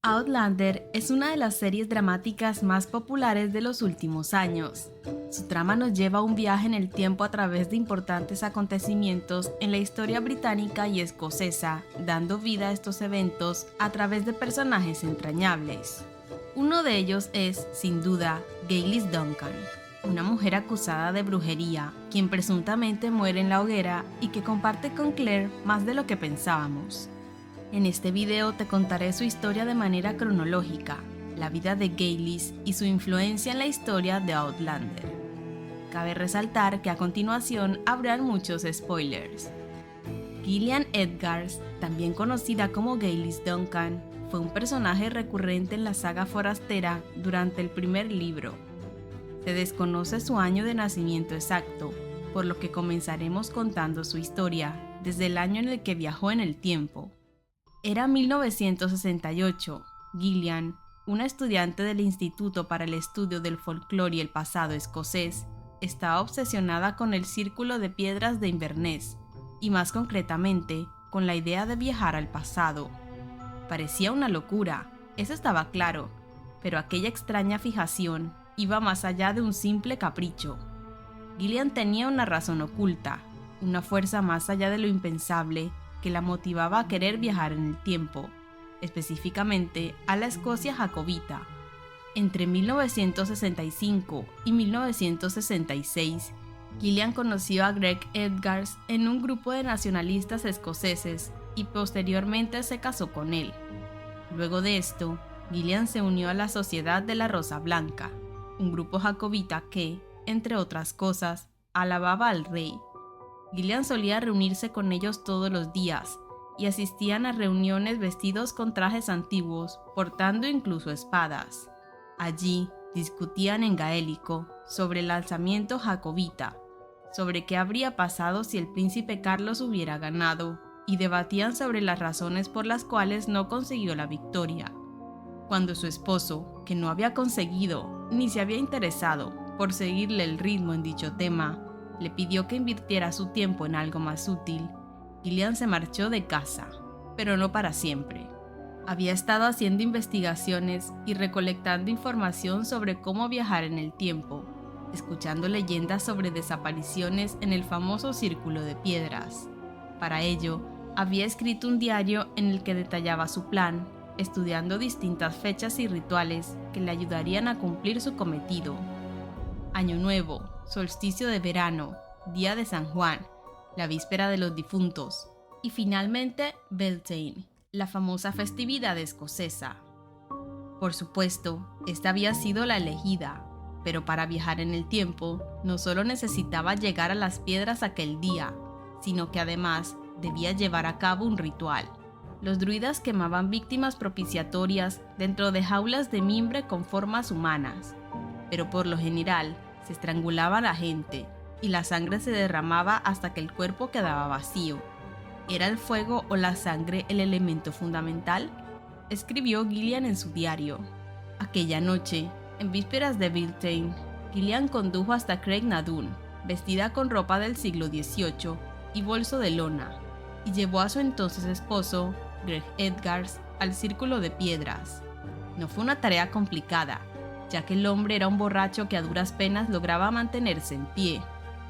Outlander es una de las series dramáticas más populares de los últimos años. Su trama nos lleva a un viaje en el tiempo a través de importantes acontecimientos en la historia británica y escocesa, dando vida a estos eventos a través de personajes entrañables. Uno de ellos es, sin duda, Gaylis Duncan, una mujer acusada de brujería, quien presuntamente muere en la hoguera y que comparte con Claire más de lo que pensábamos. En este video te contaré su historia de manera cronológica, la vida de Gaylis y su influencia en la historia de Outlander. Cabe resaltar que a continuación habrán muchos spoilers. Gillian Edgars, también conocida como Gaylis Duncan, fue un personaje recurrente en la saga forastera durante el primer libro. Se desconoce su año de nacimiento exacto, por lo que comenzaremos contando su historia desde el año en el que viajó en el tiempo. Era 1968. Gillian, una estudiante del Instituto para el Estudio del Folclore y el Pasado Escocés, estaba obsesionada con el Círculo de Piedras de Inverness, y más concretamente, con la idea de viajar al pasado. Parecía una locura, eso estaba claro, pero aquella extraña fijación iba más allá de un simple capricho. Gillian tenía una razón oculta, una fuerza más allá de lo impensable, que la motivaba a querer viajar en el tiempo, específicamente a la Escocia jacobita. Entre 1965 y 1966, Gillian conoció a Greg Edgars en un grupo de nacionalistas escoceses y posteriormente se casó con él. Luego de esto, Gillian se unió a la Sociedad de la Rosa Blanca, un grupo jacobita que, entre otras cosas, alababa al rey. Gillian solía reunirse con ellos todos los días y asistían a reuniones vestidos con trajes antiguos, portando incluso espadas. Allí discutían en gaélico sobre el alzamiento jacobita, sobre qué habría pasado si el príncipe Carlos hubiera ganado, y debatían sobre las razones por las cuales no consiguió la victoria. Cuando su esposo, que no había conseguido ni se había interesado por seguirle el ritmo en dicho tema, le pidió que invirtiera su tiempo en algo más útil, Gillian se marchó de casa, pero no para siempre. Había estado haciendo investigaciones y recolectando información sobre cómo viajar en el tiempo, escuchando leyendas sobre desapariciones en el famoso Círculo de Piedras. Para ello, había escrito un diario en el que detallaba su plan, estudiando distintas fechas y rituales que le ayudarían a cumplir su cometido. Año Nuevo, solsticio de verano, día de San Juan, la víspera de los difuntos, y finalmente Beltane, la famosa festividad escocesa. Por supuesto, esta había sido la elegida, pero para viajar en el tiempo no solo necesitaba llegar a las piedras aquel día, sino que además debía llevar a cabo un ritual. Los druidas quemaban víctimas propiciatorias dentro de jaulas de mimbre con formas humanas, pero por lo general se estrangulaba a la gente y la sangre se derramaba hasta que el cuerpo quedaba vacío. ¿Era el fuego o la sangre el elemento fundamental?, escribió Gillian en su diario. Aquella noche, en vísperas de Beltane, Gillian condujo hasta Craignadoon, vestida con ropa del siglo XVIII y bolso de lona, y llevó a su entonces esposo, Greg Edgars, al Círculo de Piedras. No fue una tarea complicada, ya que el hombre era un borracho que a duras penas lograba mantenerse en pie,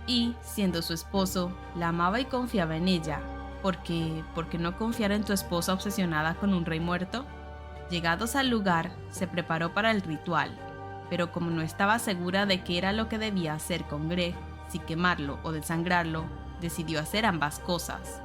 y, siendo su esposo, la amaba y confiaba en ella. ¿Por qué no confiar en tu esposa obsesionada con un rey muerto? Llegados al lugar, se preparó para el ritual, pero como no estaba segura de qué era lo que debía hacer con Greg, si quemarlo o desangrarlo, decidió hacer ambas cosas.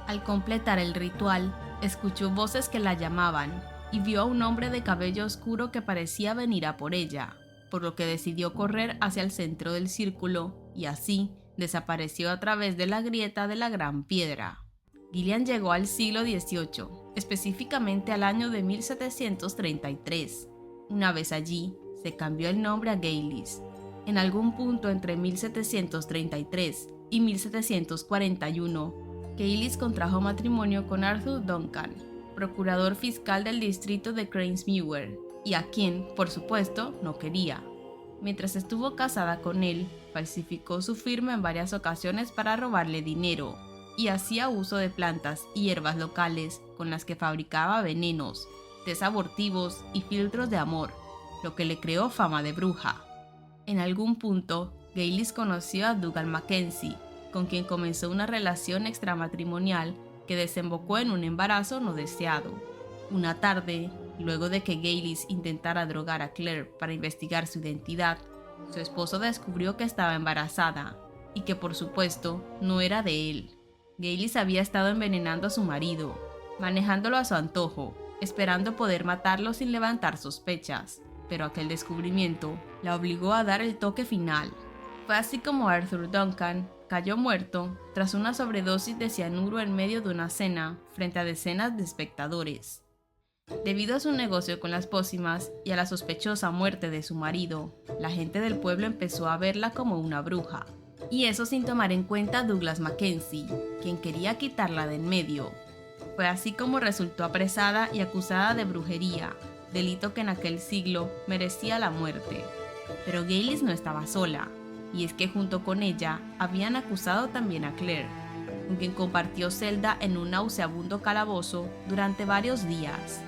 Al completar el ritual, escuchó voces que la llamaban y vio a un hombre de cabello oscuro que parecía venir a por ella, por lo que decidió correr hacia el centro del círculo y así desapareció a través de la grieta de la Gran Piedra. Gillian llegó al siglo XVIII, específicamente al año de 1733. Una vez allí, se cambió el nombre a Gaylis. En algún punto entre 1733 y 1741, Gaylis contrajo matrimonio con Arthur Duncan, procurador fiscal del distrito de Cranesmuir, y a quien, por supuesto, no quería. Mientras estuvo casada con él, falsificó su firma en varias ocasiones para robarle dinero, y hacía uso de plantas y hierbas locales con las que fabricaba venenos, test abortivos y filtros de amor, lo que le creó fama de bruja. En algún punto, Gaylis conoció a Dougal Mackenzie, con quien comenzó una relación extramatrimonial que desembocó en un embarazo no deseado. Una tarde, luego de que Gaylis intentara drogar a Claire para investigar su identidad, su esposo descubrió que estaba embarazada y que por supuesto no era de él. Gaylis había estado envenenando a su marido, manejándolo a su antojo, esperando poder matarlo sin levantar sospechas, pero aquel descubrimiento la obligó a dar el toque final. Fue así como Arthur Duncan cayó muerto tras una sobredosis de cianuro en medio de una cena frente a decenas de espectadores. Debido a su negocio con las pócimas y a la sospechosa muerte de su marido, la gente del pueblo empezó a verla como una bruja, y eso sin tomar en cuenta a Douglas Mackenzie, quien quería quitarla de en medio. Fue así como resultó apresada y acusada de brujería, delito que en aquel siglo merecía la muerte. Pero Gaylis no estaba sola, y es que junto con ella habían acusado también a Claire, con quien compartió celda en un nauseabundo calabozo durante varios días.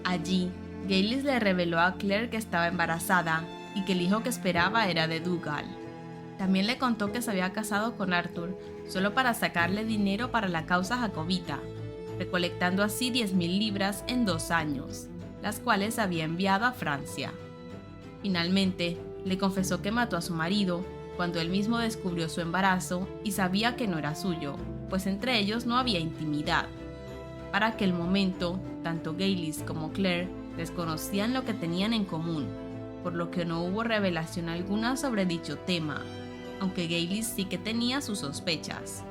Allí, Gaylis le reveló a Claire que estaba embarazada y que el hijo que esperaba era de Dougal. También le contó que se había casado con Arthur solo para sacarle dinero para la causa jacobita, recolectando así 10,000 libras en 2 años, las cuales había enviado a Francia. Finalmente, le confesó que mató a su marido cuando él mismo descubrió su embarazo y sabía que no era suyo, pues entre ellos no había intimidad. Para aquel momento, tanto Gaylis como Claire desconocían lo que tenían en común, por lo que no hubo revelación alguna sobre dicho tema, aunque Gaylis sí que tenía sus sospechas.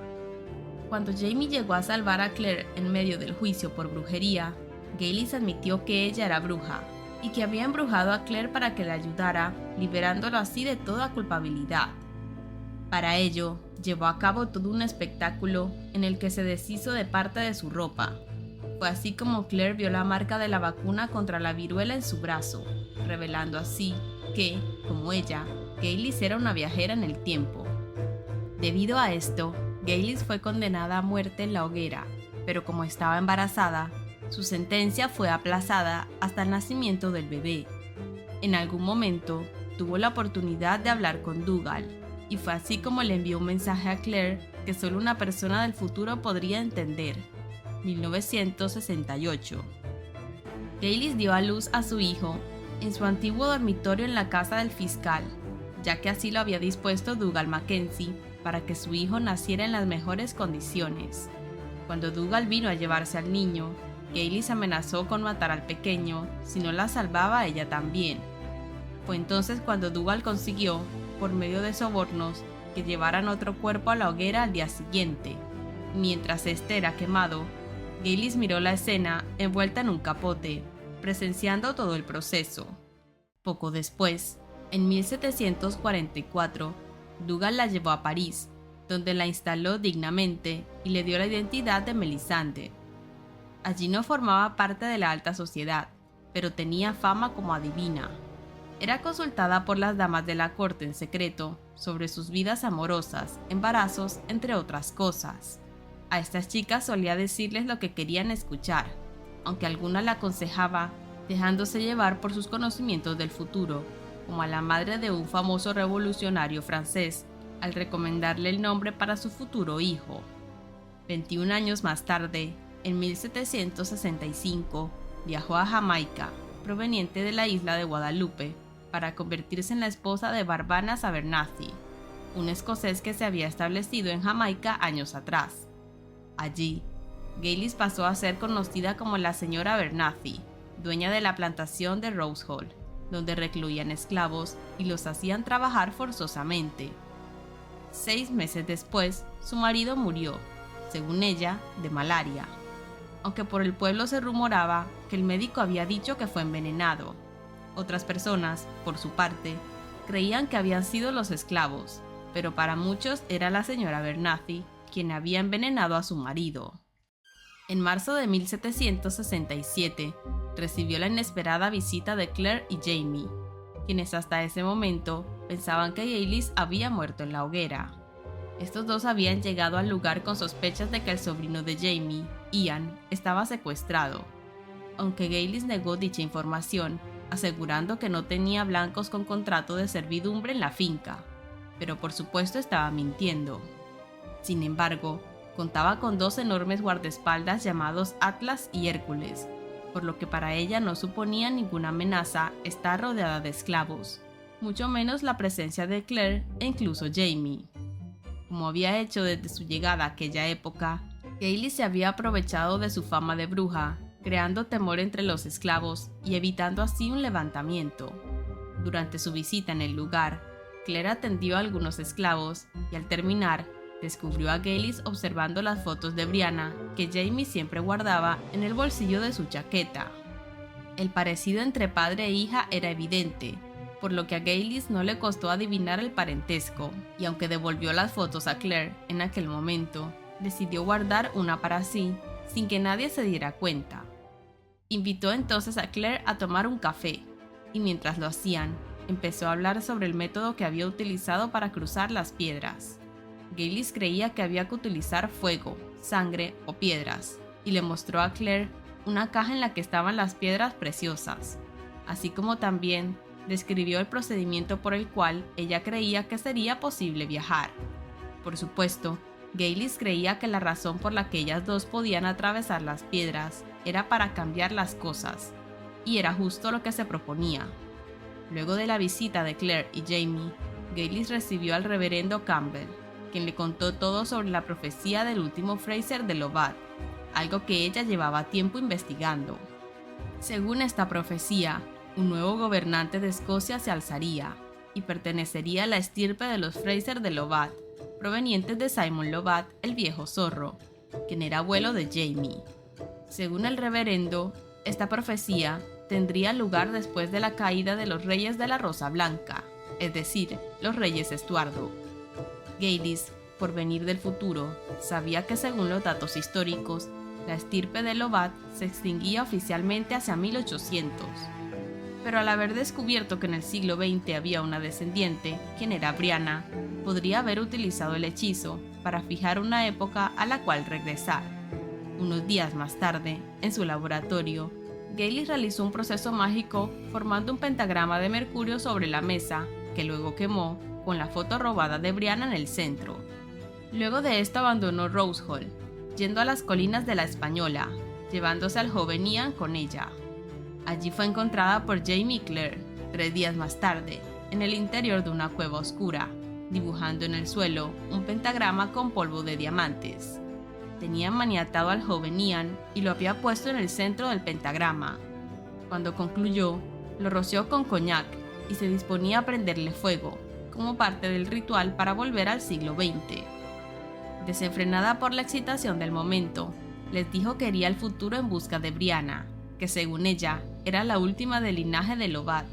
Cuando Jamie llegó a salvar a Claire en medio del juicio por brujería, Gaylis admitió que ella era bruja y que había embrujado a Claire para que le ayudara, liberándolo así de toda culpabilidad. Para ello, llevó a cabo todo un espectáculo en el que se deshizo de parte de su ropa. Fue así como Claire vio la marca de la vacuna contra la viruela en su brazo, revelando así que, como ella, Gaylis era una viajera en el tiempo. Debido a esto, Gaylis fue condenada a muerte en la hoguera, pero como estaba embarazada, su sentencia fue aplazada hasta el nacimiento del bebé. En algún momento, tuvo la oportunidad de hablar con Dougal, y fue así como le envió un mensaje a Claire que solo una persona del futuro podría entender. 1968. Gaylis dio a luz a su hijo en su antiguo dormitorio en la casa del fiscal, ya que así lo había dispuesto Dougal Mackenzie para que su hijo naciera en las mejores condiciones. Cuando Dougal vino a llevarse al niño, Gaylis amenazó con matar al pequeño si no la salvaba a ella también. Fue entonces cuando Dougal consiguió, por medio de sobornos, que llevaran otro cuerpo a la hoguera al día siguiente. Mientras este era quemado, Gaylis miró la escena envuelta en un capote, presenciando todo el proceso. Poco después, en 1744, Dougal la llevó a París, donde la instaló dignamente y le dio la identidad de Melisande. Allí no formaba parte de la alta sociedad, pero tenía fama como adivina. Era consultada por las damas de la corte en secreto sobre sus vidas amorosas, embarazos, entre otras cosas. A estas chicas solía decirles lo que querían escuchar, aunque alguna la aconsejaba dejándose llevar por sus conocimientos del futuro, como a la madre de un famoso revolucionario francés, al recomendarle el nombre para su futuro hijo. 21 años más tarde, en 1765, viajó a Jamaica, proveniente de la isla de Guadalupe, para convertirse en la esposa de Barbanas Abernathy, un escocés que se había establecido en Jamaica años atrás. Allí, Gaylis pasó a ser conocida como la señora Abernathy, dueña de la plantación de Rose Hall, donde recluían esclavos y los hacían trabajar forzosamente. 6 meses después, su marido murió, según ella, de malaria, aunque por el pueblo se rumoraba que el médico había dicho que fue envenenado. Otras personas, por su parte, creían que habían sido los esclavos, pero para muchos era la señora Abernathy quien había envenenado a su marido. En marzo de 1767, recibió la inesperada visita de Claire y Jamie, quienes hasta ese momento pensaban que Gaylis había muerto en la hoguera. Estos dos habían llegado al lugar con sospechas de que el sobrino de Jamie, Ian, estaba secuestrado. aunque Gaylis negó dicha información, asegurando que no tenía blancos con contrato de servidumbre en la finca, pero por supuesto estaba mintiendo. Sin embargo, contaba con dos enormes guardaespaldas llamados Atlas y Hércules, por lo que para ella no suponía ninguna amenaza estar rodeada de esclavos, mucho menos la presencia de Claire e incluso Jamie. Como había hecho desde su llegada a aquella época, Gaylis se había aprovechado de su fama de bruja, creando temor entre los esclavos y evitando así un levantamiento. Durante su visita en el lugar, Claire atendió a algunos esclavos y al terminar, descubrió a Gaylis observando las fotos de Brianna que Jamie siempre guardaba en el bolsillo de su chaqueta. El parecido entre padre e hija era evidente, por lo que a Gaylis no le costó adivinar el parentesco, y aunque devolvió las fotos a Claire en aquel momento, decidió guardar una para sí, sin que nadie se diera cuenta. Invitó entonces a Claire a tomar un café, y mientras lo hacían, empezó a hablar sobre el método que había utilizado para cruzar las piedras. Gaylis creía que había que utilizar fuego, sangre o piedras, y le mostró a Claire una caja en la que estaban las piedras preciosas, así como también describió el procedimiento por el cual ella creía que sería posible viajar. Por supuesto, Gaylis creía que la razón por la que ellas dos podían atravesar las piedras era para cambiar las cosas, y era justo lo que se proponía. Luego de la visita de Claire y Jamie, Gaylis recibió al reverendo Campbell, quien le contó todo sobre la profecía del último Fraser de Lovat, algo que ella llevaba tiempo investigando. Según esta profecía, un nuevo gobernante de Escocia se alzaría, y pertenecería a la estirpe de los Fraser de Lovat, provenientes de Simon Lovat, el viejo zorro, quien era abuelo de Jamie. Según el reverendo, esta profecía tendría lugar después de la caída de los reyes de la Rosa Blanca, es decir, los reyes Estuardo. Gaylis, por venir del futuro, sabía que según los datos históricos, la estirpe de Lovat se extinguía oficialmente hacia 1800. Pero al haber descubierto que en el siglo XX había una descendiente, quien era Brianna, podría haber utilizado el hechizo para fijar una época a la cual regresar. Unos días más tarde, en su laboratorio, Gaylis realizó un proceso mágico formando un pentagrama de mercurio sobre la mesa, que luego quemó, con la foto robada de Brianna en el centro. Luego de esto abandonó Rose Hall, yendo a las colinas de la Española, llevándose al joven Ian con ella. Allí fue encontrada por Jamie y Claire, 3 días más tarde, en el interior de una cueva oscura, dibujando en el suelo un pentagrama con polvo de diamantes. Tenía maniatado al joven Ian y lo había puesto en el centro del pentagrama. Cuando concluyó, lo roció con coñac y se disponía a prenderle fuego, como parte del ritual para volver al siglo XX. Desenfrenada por la excitación del momento, les dijo que iría al futuro en busca de Brianna, que según ella era la última del linaje de Lovat,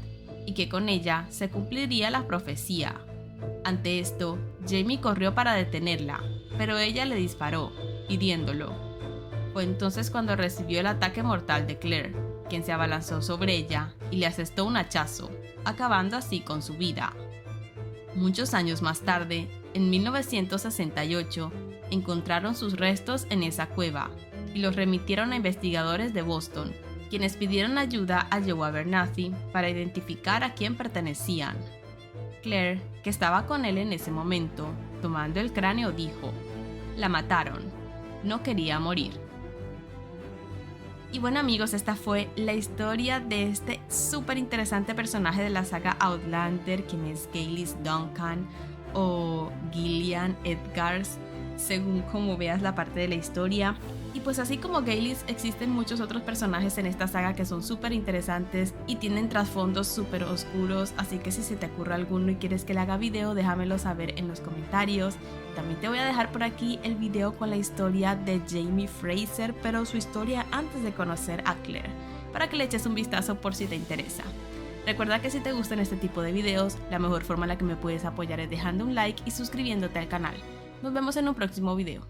y que con ella se cumpliría la profecía. Ante esto, Jamie corrió para detenerla, pero ella le disparó, hiriéndolo. Fue entonces cuando recibió el ataque mortal de Claire, quien se abalanzó sobre ella y le asestó un hachazo, acabando así con su vida. Muchos años más tarde, en 1968, encontraron sus restos en esa cueva y los remitieron a investigadores de Boston, quienes pidieron ayuda a Joe Abernathy para identificar a quién pertenecían. Claire, que estaba con él en ese momento, tomando el cráneo, dijo: "La mataron, no quería morir". Y bueno amigos, esta fue la historia de este súper interesante personaje de la saga Outlander, quien es Gaylis Duncan o Gillian Edgars, según como veas la parte de la historia. Y pues así como Gaylis, existen muchos otros personajes en esta saga que son súper interesantes y tienen trasfondos súper oscuros, así que si se te ocurre alguno y quieres que le haga video, déjamelo saber en los comentarios. También te voy a dejar por aquí el video con la historia de Jamie Fraser, pero su historia antes de conocer a Claire, para que le eches un vistazo por si te interesa. Recuerda que si te gustan este tipo de videos, la mejor forma en la que me puedes apoyar es dejando un like y suscribiéndote al canal. Nos vemos en un próximo video.